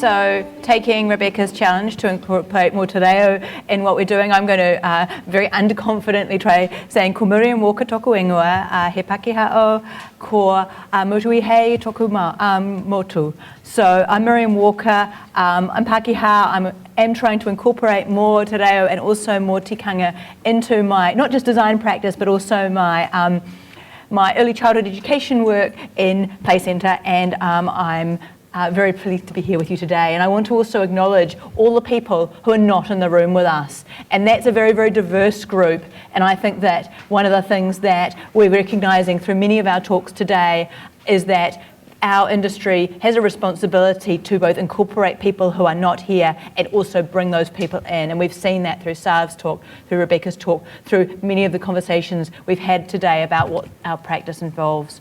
So taking Rebecca's challenge to incorporate more te reo in what we're doing, I'm going to very underconfidently try saying ko Miriam Walker toku ingoa, he Pakeha o, ko mutui hei toku motu. So I'm Miriam Walker, I'm Pakeha, I am trying to incorporate more te reo and also more tikanga into my, not just design practice, but also my my early childhood education work in Play Centre, and I'm very pleased to be here with you today. And I want to also acknowledge all the people who are not in the room with us. And that's a very, very diverse group. And I think that one of the things that we're recognising through many of our talks today is that our industry has a responsibility to both incorporate people who are not here and also bring those people in. And we've seen that through Sav's talk, through Rebecca's talk, through many of the conversations we've had today about what our practice involves.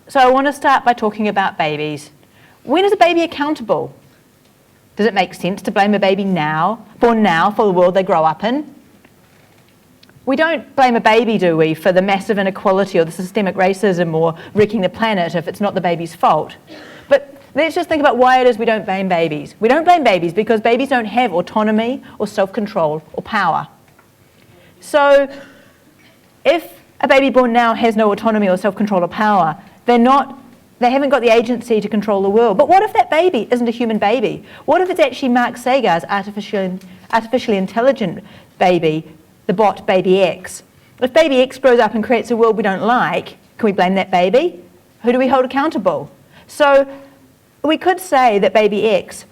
So I want to start by talking about babies. When is a baby accountable? Does it make sense to blame a baby born now, for the world they grow up in? We don't blame a baby, do we, for the massive inequality or the systemic racism or wrecking the planet if it's not the baby's fault. But let's just think about why it is we don't blame babies. We don't blame babies because babies don't have autonomy or self-control or power. So if a baby born now has no autonomy or self-control or power, they haven't got the agency to control the world. But what if that baby isn't a human baby? What if it's actually Mark Sagar's artificially intelligent baby, the bot Baby X? If Baby X grows up and creates a world we don't like, can we blame that baby? Who do we hold accountable? So we could say that Baby X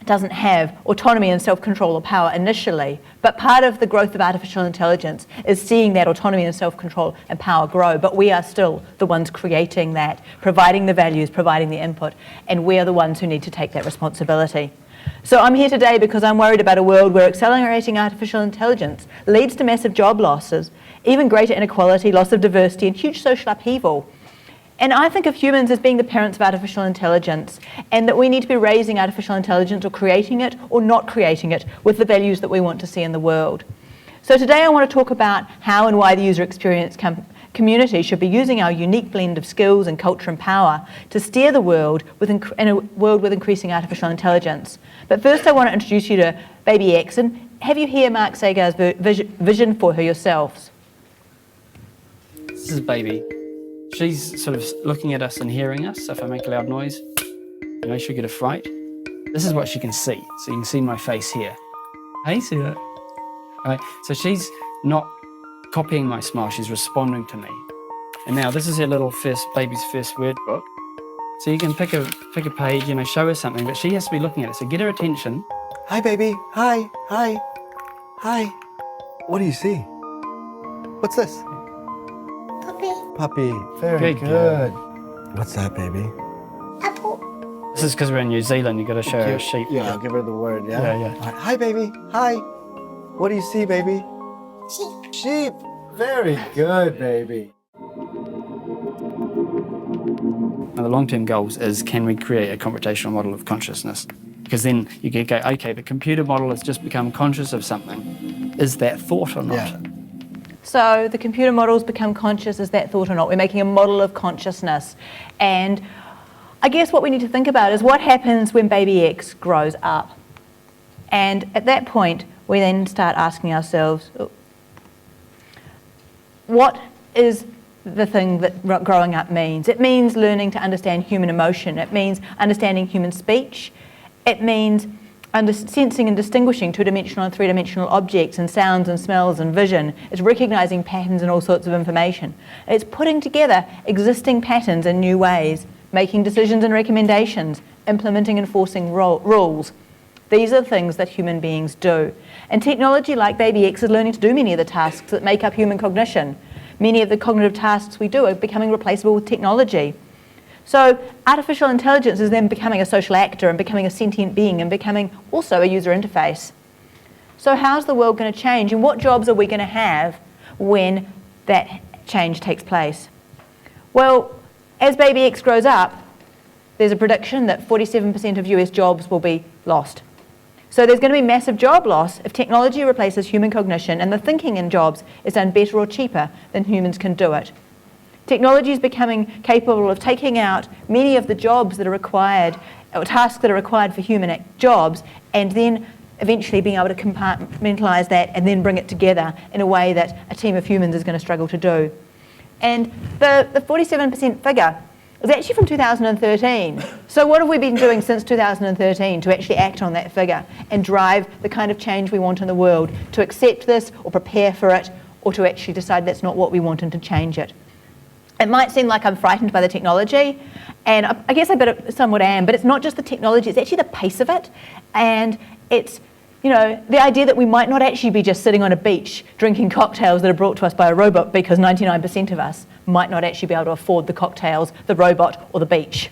doesn't have autonomy and self-control or power initially, but part of the growth of artificial intelligence is seeing that autonomy and self-control and power grow, but we are still the ones creating that, providing the values, providing the input, and we are the ones who need to take that responsibility. So I'm here today because I'm worried about a world where accelerating artificial intelligence leads to massive job losses, even greater inequality, loss of diversity, and huge social upheaval. And I think of humans as being the parents of artificial intelligence, and that we need to be raising artificial intelligence or creating it or not creating it with the values that we want to see in the world. So today I want to talk about how and why the user experience community should be using our unique blend of skills and culture and power to steer the world in a world with increasing artificial intelligence. But first I want to introduce you to Baby X, and have you hear Mark Sagar's vision for her yourselves? This is Baby. She's sort of looking at us and hearing us. So if I make a loud noise, she'll get a fright. This is what she can see. So you can see my face here. Hey, see that? Right. So she's not copying my smile, she's responding to me. And now this is her little baby's first word book. So you can pick a page, show her something, but she has to be looking at it. So get her attention. Hi, baby. Hi. Hi. Hi. What do you see? What's this? Puppy. Very good. What's that, baby? Apple. This is because we're in New Zealand, you've got to show her a sheep. Yeah, I'll give her the word, yeah? Yeah. Right. Hi, baby. Hi. What do you see, baby? Sheep. Sheep. Very good, baby. Now, the long-term goals is, can we create a computational model of consciousness? Because then you can go, okay, the computer model has just become conscious of something. Is that thought or not? Yeah. So the computer models become conscious, is that thought or not? We're making a model of consciousness. And I guess what we need to think about is what happens when Baby X grows up. And at that point, we then start asking ourselves, what is the thing that growing up means? It means learning to understand human emotion. It means understanding human speech. It means sensing and distinguishing two-dimensional and three-dimensional objects and sounds and smells and vision. It's recognising patterns and all sorts of information. It's putting together existing patterns in new ways, making decisions and recommendations, implementing and enforcing rules. These are the things that human beings do. And technology like Baby X is learning to do many of the tasks that make up human cognition. Many of the cognitive tasks we do are becoming replaceable with technology. So artificial intelligence is then becoming a social actor and becoming a sentient being and becoming also a user interface. So how's the world going to change, and what jobs are we going to have when that change takes place? Well, as Baby X grows up, there's a prediction that 47% of US jobs will be lost. So there's going to be massive job loss if technology replaces human cognition and the thinking in jobs is done better or cheaper than humans can do it. Technology is becoming capable of taking out many of the jobs that are required or tasks that are required for human jobs, and then eventually being able to compartmentalise that and then bring it together in a way that a team of humans is going to struggle to do. And the 47% figure is actually from 2013. So what have we been doing since 2013 to actually act on that figure and drive the kind of change we want in the world, to accept this or prepare for it, or to actually decide that's not what we want and to change it? It might seem like I'm frightened by the technology, and I guess I somewhat am, but it's not just the technology, it's actually the pace of it. And it's, you know, the idea that we might not actually be just sitting on a beach drinking cocktails that are brought to us by a robot, because 99% of us might not actually be able to afford the cocktails, the robot, or the beach.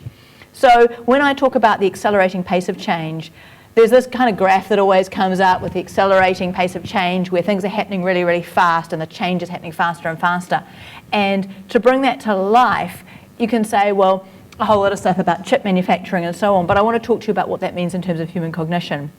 So when I talk about the accelerating pace of change, there's this kind of graph that always comes up with the accelerating pace of change, where things are happening really, really fast and the change is happening faster and faster. And to bring that to life, you can say, well, a whole lot of stuff about chip manufacturing and so on, but I want to talk to you about what that means in terms of human cognition.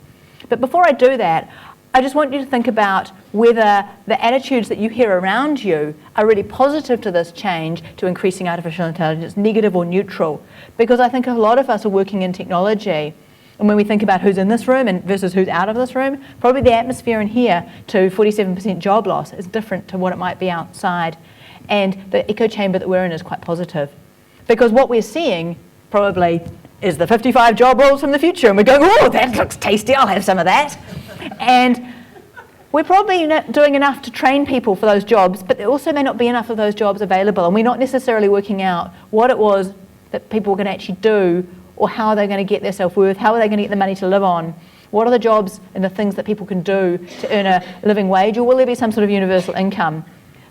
But before I do that, I just want you to think about whether the attitudes that you hear around you are really positive to this change, to increasing artificial intelligence, negative or neutral. Because I think a lot of us are working in technology, and when we think about who's in this room and versus who's out of this room, probably the atmosphere in here to 47% job loss is different to what it might be outside. And the echo chamber that we're in is quite positive. Because what we're seeing probably is the 55 job roles from the future, and we're going, oh, that looks tasty, I'll have some of that. And we're probably not doing enough to train people for those jobs, but there also may not be enough of those jobs available, and we're not necessarily working out what it was that people were going to actually do, or how they're going to get their self-worth, how are they going to get the money to live on, what are the jobs and the things that people can do to earn a living wage, or will there be some sort of universal income?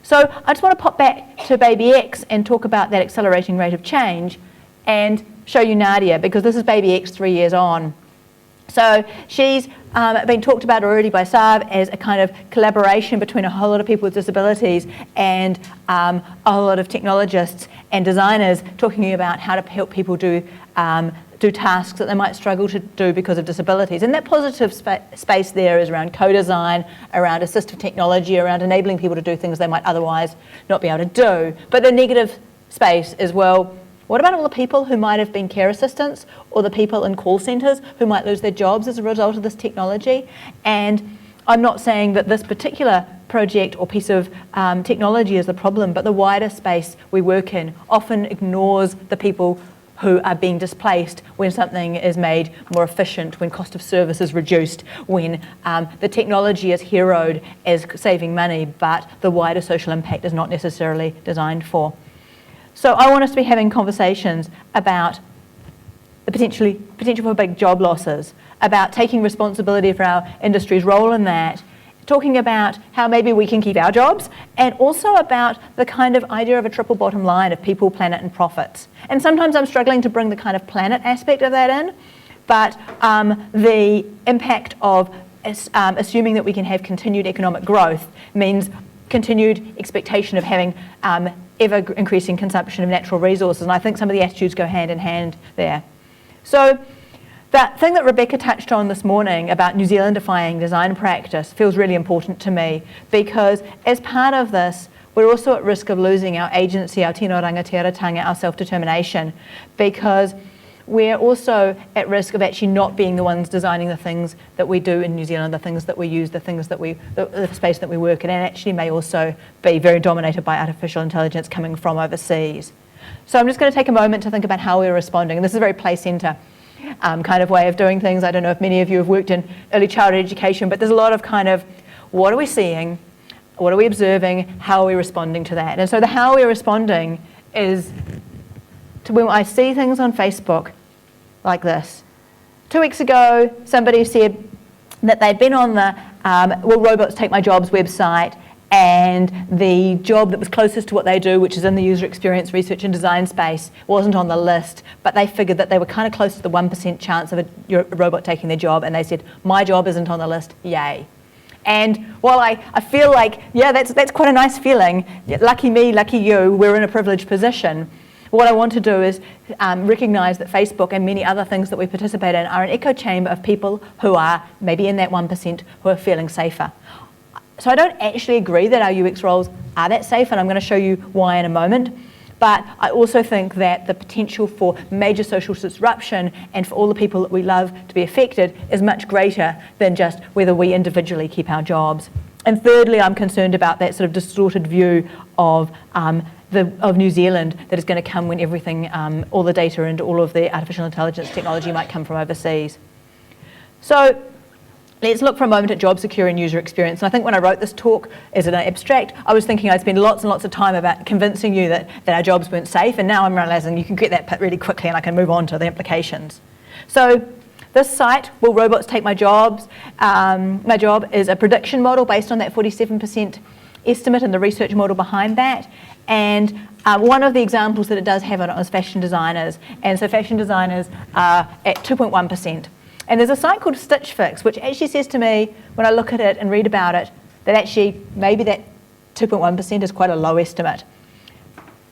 So I just want to pop back to baby X and talk about that accelerating rate of change and show you Nadia, because this is baby X 3 years on. So she's been talked about already by Sav as a kind of collaboration between a whole lot of people with disabilities and a whole lot of technologists and designers talking about how to help people do tasks that they might struggle to do because of disabilities. And that positive space there is around co-design, around assistive technology, around enabling people to do things they might otherwise not be able to do. But the negative space is, well, what about all the people who might have been care assistants, or the people in call centres who might lose their jobs as a result of this technology? And I'm not saying that this particular project or piece of technology is the problem, but the wider space we work in often ignores the people who are being displaced when something is made more efficient, when cost of service is reduced, when the technology is heroed as saving money, but the wider social impact is not necessarily designed for. So I want us to be having conversations about the potential for big job losses, about taking responsibility for our industry's role in that, talking about how maybe we can keep our jobs, and also about the kind of idea of a triple bottom line of people, planet and profits. And sometimes I'm struggling to bring the kind of planet aspect of that in, but the impact of assuming that we can have continued economic growth means continued expectation of having ever increasing consumption of natural resources, and I think some of the attitudes go hand in hand there. So that thing that Rebecca touched on this morning about New Zealandifying design practice feels really important to me, because as part of this, we're also at risk of losing our agency, our tino rangatiratanga, our self-determination, because we're also at risk of actually not being the ones designing the things that we do in New Zealand, the things that we use, the space that we work in, and actually may also be very dominated by artificial intelligence coming from overseas. So I'm just going to take a moment to think about how we're responding. And this is a very play centre kind of way of doing things. I don't know if many of you have worked in early childhood education, but there's a lot of kind of, what are we seeing? What are we observing? How are we responding to that? And so the how we're responding is to when I see things on Facebook like this. 2 weeks ago, somebody said that they'd been on the Will Robots Take My Jobs website, and the job that was closest to what they do, which is in the user experience research and design space, wasn't on the list, but they figured that they were kind of close to the 1% chance of a robot taking their job, and they said, my job isn't on the list, yay. And while I feel like, yeah, that's quite a nice feeling, lucky me, lucky you, we're in a privileged position, what I want to do is recognise that Facebook and many other things that we participate in are an echo chamber of people who are maybe in that 1% who are feeling safer. So I don't actually agree that our UX roles are that safe, and I'm going to show you why in a moment. But I also think that the potential for major social disruption and for all the people that we love to be affected is much greater than just whether we individually keep our jobs. And thirdly, I'm concerned about that sort of distorted view of New Zealand that is going to come when everything, all the data and all of the artificial intelligence technology might come from overseas. So let's look for a moment at job security and user experience. And I think when I wrote this talk as an abstract, I was thinking I'd spend lots and lots of time about convincing you that our jobs weren't safe, and now I'm realising you can get that really quickly and I can move on to the implications. So this site, Will Robots Take My Jobs? My job is a prediction model based on that 47% estimate and the research model behind that. And one of the examples that it does have on it is fashion designers. And so fashion designers are at 2.1%. And there's a site called Stitch Fix, which actually says to me, when I look at it and read about it, that actually maybe that 2.1% is quite a low estimate.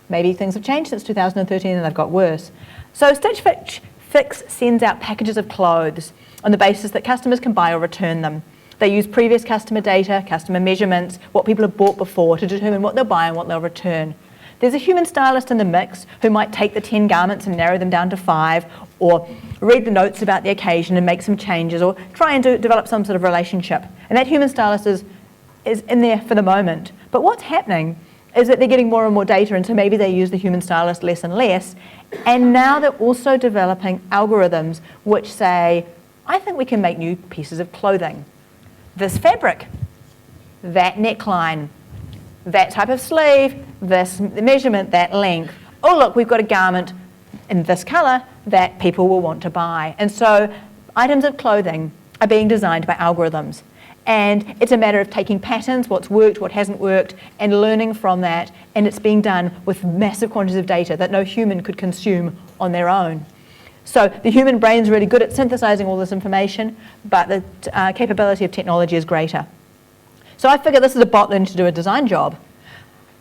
Maybe things have changed since 2013 and they've got worse. So Stitch Fix sends out packages of clothes on the basis that customers can buy or return them. They use previous customer data, customer measurements, what people have bought before to determine what they'll buy and what they'll return. There's a human stylist in the mix who might take the 10 garments and narrow them down to 5, or read the notes about the occasion and make some changes, or try and develop some sort of relationship. And that human stylist is in there for the moment. But what's happening is that they're getting more and more data, and so maybe they use the human stylist less and less. And now they're also developing algorithms which say, I think we can make new pieces of clothing. This fabric, that neckline, that type of sleeve, this measurement, that length. Oh, look, we've got a garment in this colour that people will want to buy. And so items of clothing are being designed by algorithms. And it's a matter of taking patterns, what's worked, what hasn't worked, and learning from that. And it's being done with massive quantities of data that no human could consume on their own. So the human brain's really good at synthesizing all this information, but the capability of technology is greater. So I figure this is a bot learning to do a design job.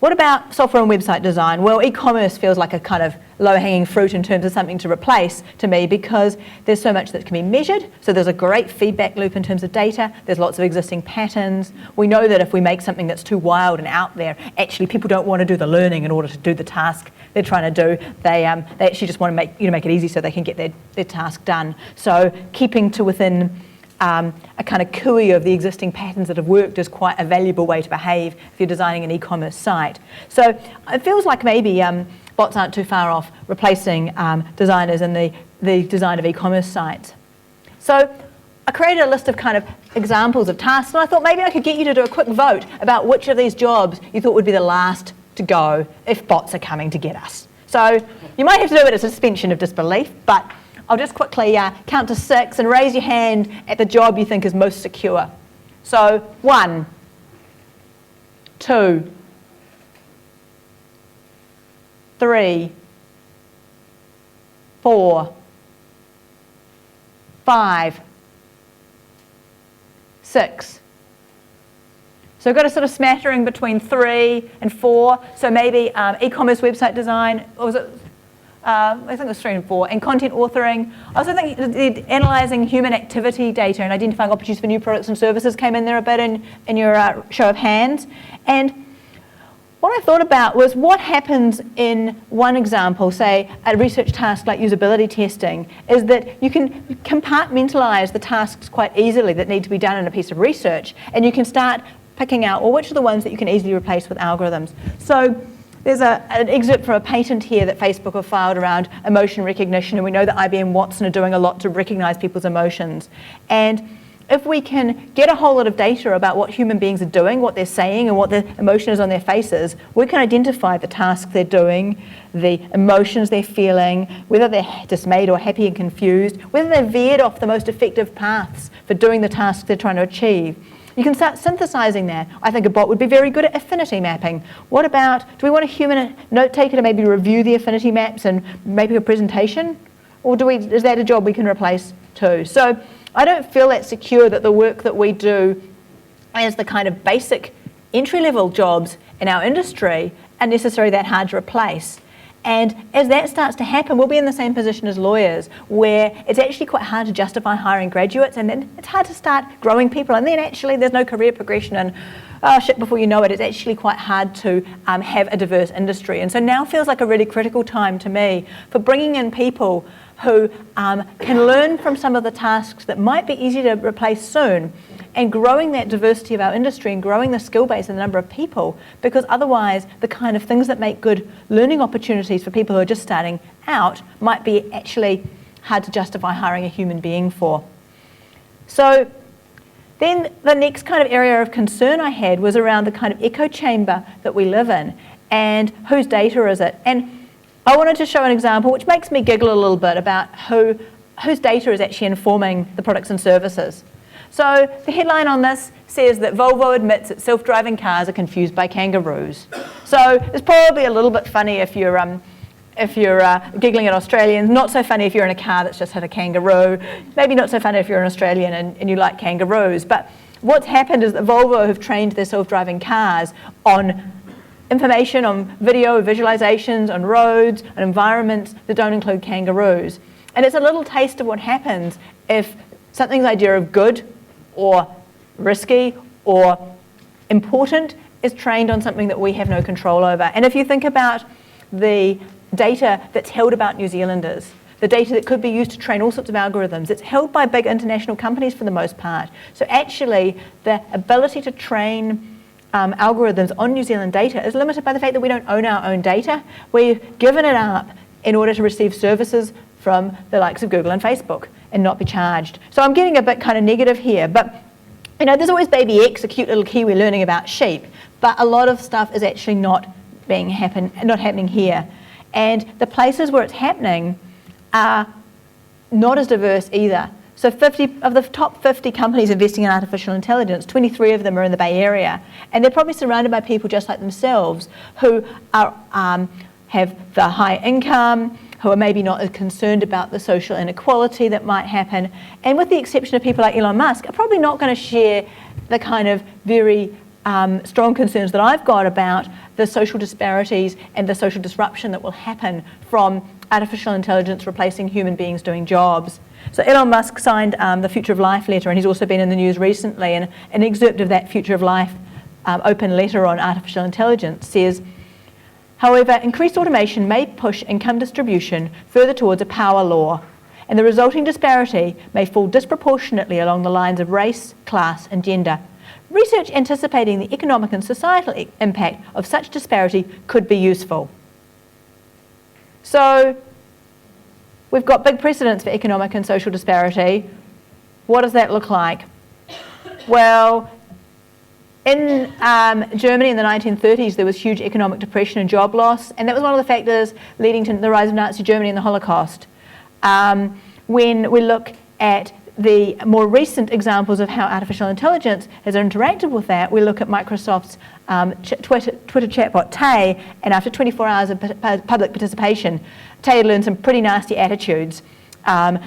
What about software and website design? Well, e-commerce feels like a kind of low-hanging fruit in terms of something to replace to me, because there's so much that can be measured. So there's a great feedback loop in terms of data. There's lots of existing patterns. We know that if we make something that's too wild and out there, actually people don't want to do the learning in order to do the task they're trying to do. They actually just want to make it easy so they can get their task done. So keeping to within a kind of cooey of the existing patterns that have worked is quite a valuable way to behave if you're designing an e-commerce site. So it feels like maybe bots aren't too far off replacing designers in the design of e-commerce sites. So I created a list of kind of examples of tasks, and I thought maybe I could get you to do a quick vote about which of these jobs you thought would be the last to go if bots are coming to get us. So you might have to do it as a suspension of disbelief, but I'll just quickly count to 6 and raise your hand at the job you think is most secure. So 1, 2, 3, 4, 5, 6. So we've got a sort of smattering between 3 and 4. So maybe e-commerce website design, or was it? I think it was 3 and 4, and content authoring. I also think analysing human activity data and identifying opportunities for new products and services came in there a bit in your show of hands. And what I thought about was what happens in one example, say a research task like usability testing, is that you can compartmentalise the tasks quite easily that need to be done in a piece of research, and you can start picking out, well, which are the ones that you can easily replace with algorithms. So there's an excerpt from a patent here that Facebook have filed around emotion recognition, and we know that IBM and Watson are doing a lot to recognise people's emotions. And if we can get a whole lot of data about what human beings are doing, what they're saying, and what the emotion is on their faces, we can identify the tasks they're doing, the emotions they're feeling, whether they're dismayed or happy and confused, whether they're veered off the most effective paths for doing the task they're trying to achieve. You can start synthesizing that. I think a bot would be very good at affinity mapping. What about, do we want a human note taker to maybe review the affinity maps and maybe a presentation? Or is that a job we can replace too? So I don't feel that secure that the work that we do as the kind of basic entry-level jobs in our industry are necessarily that hard to replace. And as that starts to happen, we'll be in the same position as lawyers, where it's actually quite hard to justify hiring graduates, and then it's hard to start growing people, and then actually there's no career progression, and oh shit, before you know it, it's actually quite hard to have a diverse industry. And so now feels like a really critical time to me for bringing in people who can learn from some of the tasks that might be easy to replace soon, and growing that diversity of our industry and growing the skill base and the number of people, because otherwise the kind of things that make good learning opportunities for people who are just starting out might be actually hard to justify hiring a human being for. So then the next kind of area of concern I had was around the kind of echo chamber that we live in, and whose data is it? And I wanted to show an example which makes me giggle a little bit about whose data is actually informing the products and services. So the headline on this says that Volvo admits that self-driving cars are confused by kangaroos. So it's probably a little bit funny if you're giggling at Australians, not so funny if you're in a car that's just hit a kangaroo, maybe not so funny if you're an Australian and you like kangaroos. But what's happened is that Volvo have trained their self-driving cars on information, on video visualizations, on roads, on environments that don't include kangaroos. And it's a little taste of what happens if something's idea of good or risky or important is trained on something that we have no control over. And if you think about the data that's held about New Zealanders, the data that could be used to train all sorts of algorithms, it's held by big international companies for the most part. So actually the ability to train algorithms on New Zealand data is limited by the fact that we don't own our own data. We've given it up in order to receive services from the likes of Google and Facebook and not be charged. So I'm getting a bit kind of negative here, but you know, there's always baby X, a cute little Kiwi learning about sheep, but a lot of stuff is actually not happening here. And the places where it's happening are not as diverse either. So 50 of the top 50 companies investing in artificial intelligence, 23 of them are in the Bay Area, and they're probably surrounded by people just like themselves who are, have the high income, who are maybe not as concerned about the social inequality that might happen, and with the exception of people like Elon Musk, are probably not going to share the kind of very strong concerns that I've got about the social disparities and the social disruption that will happen from artificial intelligence replacing human beings doing jobs. So Elon Musk signed the Future of Life letter, and he's also been in the news recently, and an excerpt of that Future of Life open letter on artificial intelligence says, however, increased automation may push income distribution further towards a power law, and the resulting disparity may fall disproportionately along the lines of race, class, and gender. Research anticipating the economic and societal impact of such disparity could be useful. So we've got big precedents for economic and social disparity. What does that look like? Well, in Germany in the 1930s, there was huge economic depression and job loss, and that was one of the factors leading to the rise of Nazi Germany and the Holocaust. When we look at the more recent examples of how artificial intelligence has interacted with that, we look at Microsoft's Twitter chatbot, Tay, and after 24 hours of public participation, Tay had learned some pretty nasty attitudes,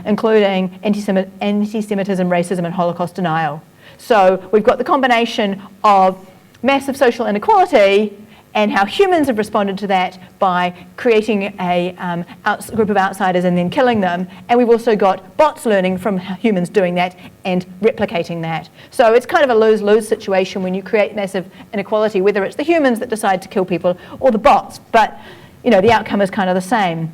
including anti-Semitism, racism, and Holocaust denial. So we've got the combination of massive social inequality and how humans have responded to that by creating a group of outsiders and then killing them. And we've also got bots learning from humans doing that and replicating that. So it's kind of a lose-lose situation when you create massive inequality, whether it's the humans that decide to kill people or the bots, but you know, the outcome is kind of the same.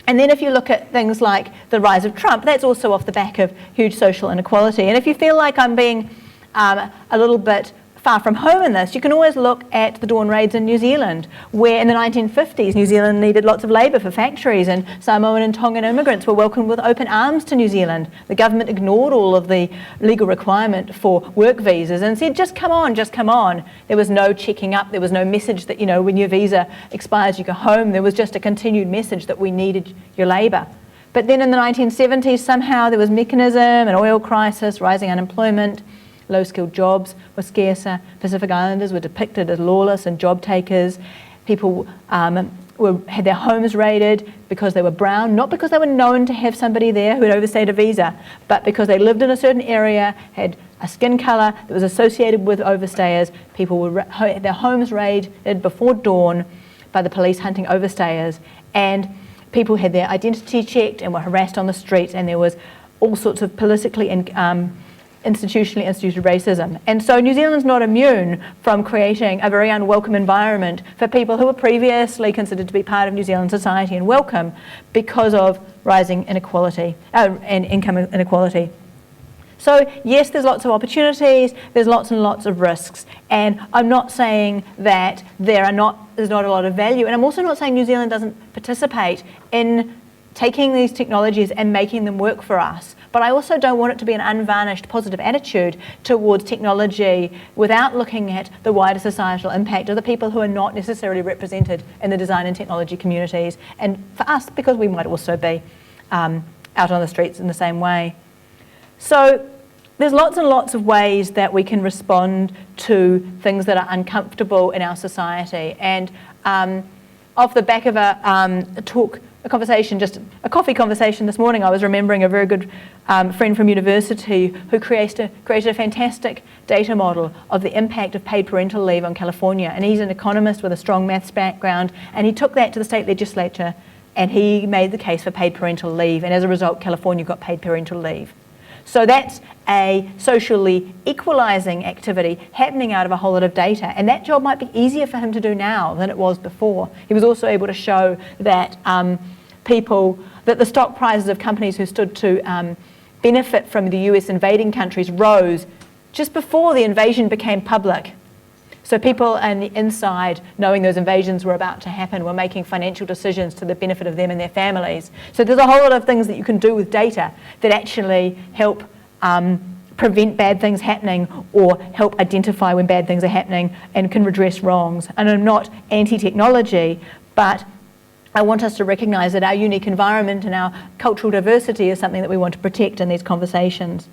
And then if you look at things like the rise of Trump, that's also off the back of huge social inequality. And if you feel like I'm being a little bit far from home in this, you can always look at the dawn raids in New Zealand, where in the 1950s New Zealand needed lots of labour for factories, and Samoan and Tongan immigrants were welcomed with open arms to New Zealand. The government ignored all of the legal requirement for work visas and said, just come on, just come on. There was no checking up, there was no message that, you know, when your visa expires you go home. There was just a continued message that we needed your labour. But then in the 1970s somehow there was mechanism, an oil crisis, rising unemployment, low-skilled jobs were scarcer. Pacific Islanders were depicted as lawless and job takers. People had their homes raided because they were brown, not because they were known to have somebody there who had overstayed a visa, but because they lived in a certain area, had a skin colour that was associated with overstayers. People had their homes raided before dawn by the police hunting overstayers, and people had their identity checked and were harassed on the streets, and there was all sorts of politically and institutionally instituted racism. And so New Zealand's not immune from creating a very unwelcome environment for people who were previously considered to be part of New Zealand society and welcome because of rising inequality and income inequality. So yes, there's lots of opportunities, there's lots and lots of risks, and I'm not saying that there's not a lot of value, and I'm also not saying New Zealand doesn't participate in taking these technologies and making them work for us. But I also don't want it to be an unvarnished positive attitude towards technology without looking at the wider societal impact of the people who are not necessarily represented in the design and technology communities, and for us, because we might also be out on the streets in the same way. So there's lots and lots of ways that we can respond to things that are uncomfortable in our society. And off the back of a coffee conversation this morning, I was remembering a very good friend from university who created a fantastic data model of the impact of paid parental leave on California. And he's an economist with a strong maths background, and he took that to the state legislature and he made the case for paid parental leave, and as a result, California got paid parental leave. So that's a socially equalising activity happening out of a whole lot of data, and that job might be easier for him to do now than it was before. He was also able to show that that the stock prices of companies who stood to benefit from the US invading countries rose just before the invasion became public. So people on the inside, knowing those invasions were about to happen, were making financial decisions to the benefit of them and their families. So there's a whole lot of things that you can do with data that actually help prevent bad things happening or help identify when bad things are happening and can redress wrongs. And I'm not anti-technology, but I want us to recognise that our unique environment and our cultural diversity is something that we want to protect in these conversations.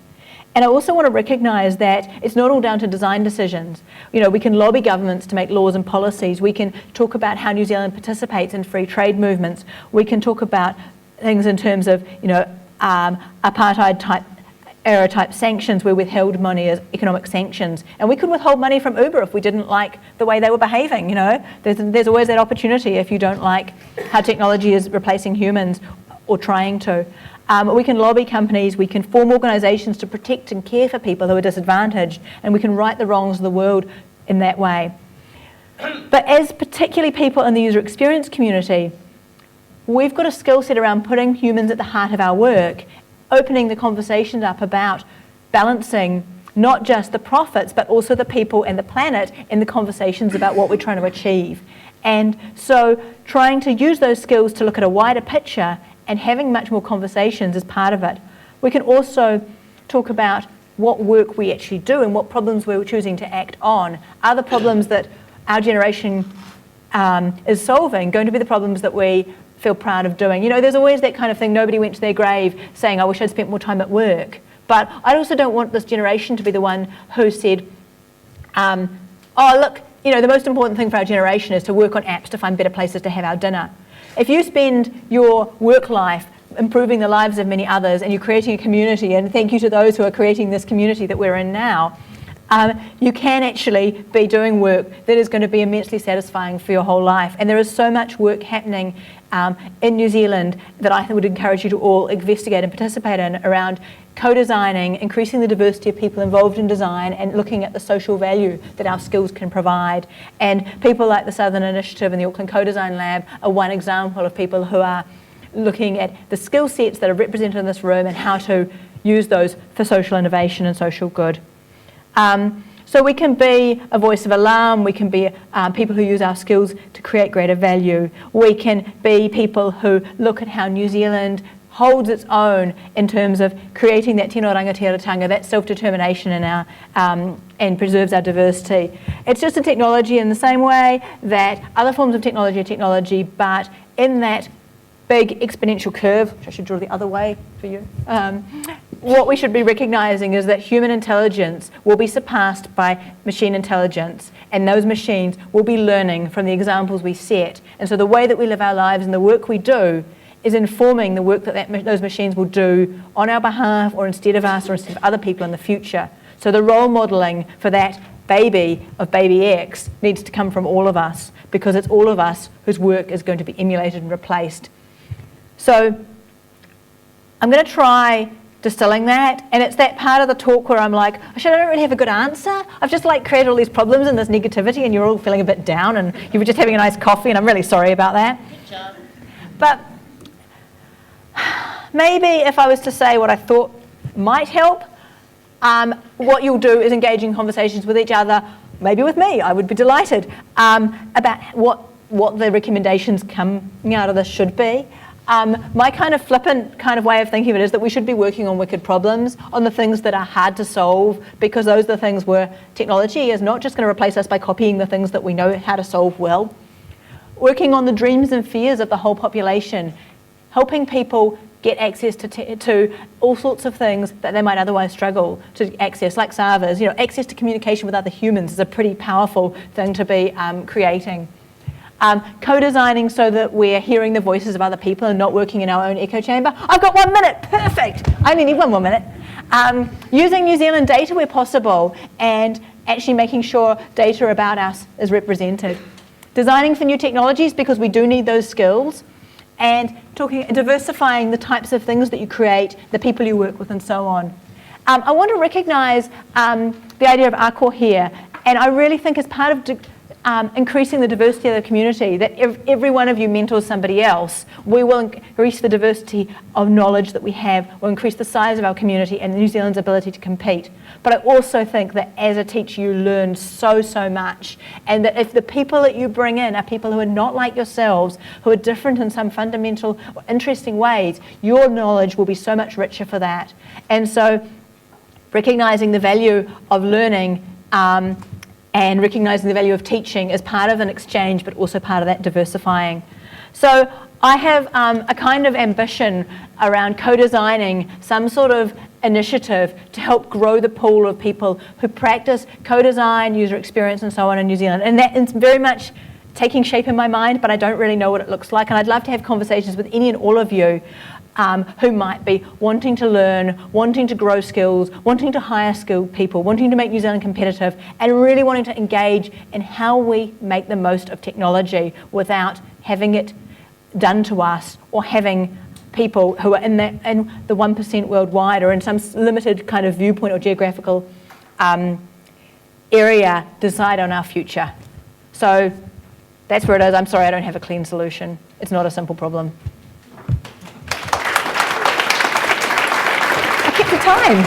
And I also want to recognise that it's not all down to design decisions. You know, we can lobby governments to make laws and policies. We can talk about how New Zealand participates in free trade movements. We can talk about things in terms of, apartheid era type sanctions where withheld money as economic sanctions. And we could withhold money from Uber if we didn't like the way they were behaving, There's always that opportunity if you don't like how technology is replacing humans or trying to. We can lobby companies, we can form organisations to protect and care for people who are disadvantaged, and we can right the wrongs of the world in that way. But as particularly people in the user experience community, we've got a skill set around putting humans at the heart of our work, opening the conversations up about balancing not just the profits, but also the people and the planet in the conversations about what we're trying to achieve. And so trying to use those skills to look at a wider picture and having much more conversations is part of it. We can also talk about what work we actually do and what problems we're choosing to act on. Are the problems that our generation is solving going to be the problems that we feel proud of doing? There's always that kind of thing, nobody went to their grave saying, I wish I'd spent more time at work. But I also don't want this generation to be the one who said, the most important thing for our generation is to work on apps to find better places to have our dinner. If you spend your work life improving the lives of many others and you're creating a community, and thank you to those who are creating this community that we're in now, you can actually be doing work that is going to be immensely satisfying for your whole life. And there is so much work happening in New Zealand that I would encourage you to all investigate and participate in around co-designing, increasing the diversity of people involved in design and looking at the social value that our skills can provide. And people like the Southern Initiative and the Auckland Co-Design Lab are one example of people who are looking at the skill sets that are represented in this room and how to use those for social innovation and social good. So we can be a voice of alarm, we can be people who use our skills to create greater value. We can be people who look at how New Zealand holds its own in terms of creating that tino rangatiratanga, that self-determination in our, and preserves our diversity. It's just a technology in the same way that other forms of technology are technology, but in that big exponential curve, which I should draw the other way for you, what we should be recognising is that human intelligence will be surpassed by machine intelligence, and those machines will be learning from the examples we set. And so the way that we live our lives and the work we do is informing the work that those machines will do on our behalf or instead of us or instead of other people in the future. So the role modelling for that baby of baby X needs to come from all of us, because it's all of us whose work is going to be emulated and replaced. So I'm going to try distilling that, and it's that part of the talk where I'm like, actually, I don't really have a good answer. I've just like created all these problems and this negativity, and you're all feeling a bit down, and you were just having a nice coffee, and I'm really sorry about that. Good job. But maybe if I was to say what I thought might help, what you'll do is engage in conversations with each other, maybe with me, I would be delighted, about what the recommendations coming out of this should be. My kind of flippant kind of way of thinking of it is that we should be working on wicked problems, on the things that are hard to solve, because those are the things where technology is not just going to replace us by copying the things that we know how to solve well. Working on the dreams and fears of the whole population, helping people get access to all sorts of things that they might otherwise struggle to access, like SAVAs. Access to communication with other humans is a pretty powerful thing to be creating. Co-designing so that we're hearing the voices of other people and not working in our own echo chamber. I've got 1 minute, perfect. I only need 1 more minute. Using New Zealand data where possible and actually making sure data about us is represented. Designing for new technologies, because we do need those skills, and diversifying the types of things that you create, the people you work with, and so on. I want to recognise the idea of ACOR here, and I really think as part of increasing the diversity of the community, that every one of you mentors somebody else, we will increase the diversity of knowledge that we have, we'll increase the size of our community and New Zealand's ability to compete. But I also think that as a teacher you learn so much, and that if the people that you bring in are people who are not like yourselves, who are different in some fundamental or interesting ways, your knowledge will be so much richer for that. And so recognising the value of learning and recognising the value of teaching as part of an exchange, but also part of that diversifying. So I have a kind of ambition around co-designing some sort of initiative to help grow the pool of people who practice co-design, user experience, and so on in New Zealand. And that is very much taking shape in my mind, but I don't really know what it looks like. And I'd love to have conversations with any and all of you who might be wanting to learn, wanting to grow skills, wanting to hire skilled people, wanting to make New Zealand competitive, and really wanting to engage in how we make the most of technology without having it done to us, or having people who are in the 1% worldwide or in some limited kind of viewpoint or geographical area decide on our future. So that's where it is. I'm sorry I don't have a clean solution. It's not a simple problem. The time.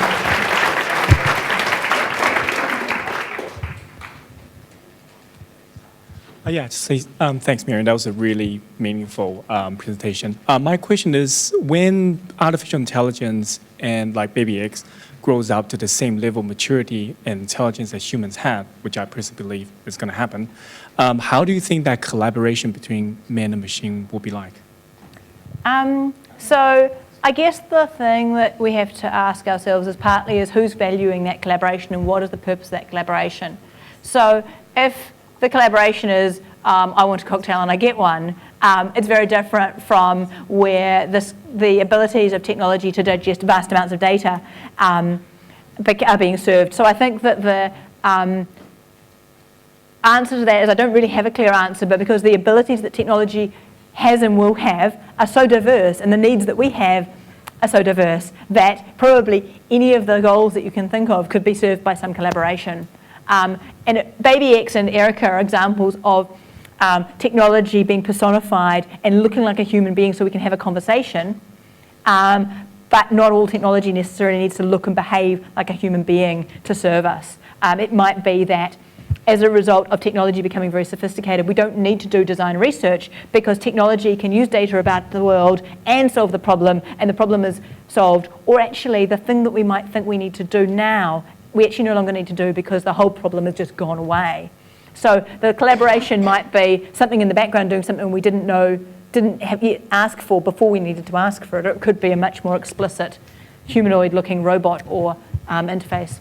Thanks, Miriam. That was a really meaningful presentation. My question is, when artificial intelligence and like baby X grows up to the same level of maturity and intelligence that humans have, which I personally believe is going to happen, how do you think that collaboration between man and machine will be like? So I guess the thing that we have to ask ourselves is partly is who's valuing that collaboration and what is the purpose of that collaboration. So if the collaboration is I want a cocktail and I get one, it's very different from where the abilities of technology to digest vast amounts of data are being served. So I think that the answer to that is I don't really have a clear answer, but because the abilities that technology has and will have are so diverse, and the needs that we have are so diverse, that probably any of the goals that you can think of could be served by some collaboration. And Baby X and Erica are examples of technology being personified and looking like a human being so we can have a conversation, but not all technology necessarily needs to look and behave like a human being to serve us. It might be that as a result of technology becoming very sophisticated, we don't need to do design research because technology can use data about the world and solve the problem, and the problem is solved. Or actually, the thing that we might think we need to do now, we actually no longer need to do because the whole problem has just gone away. So the collaboration might be something in the background doing something we didn't have yet asked for before we needed to ask for it. Or it could be a much more explicit humanoid-looking robot or interface.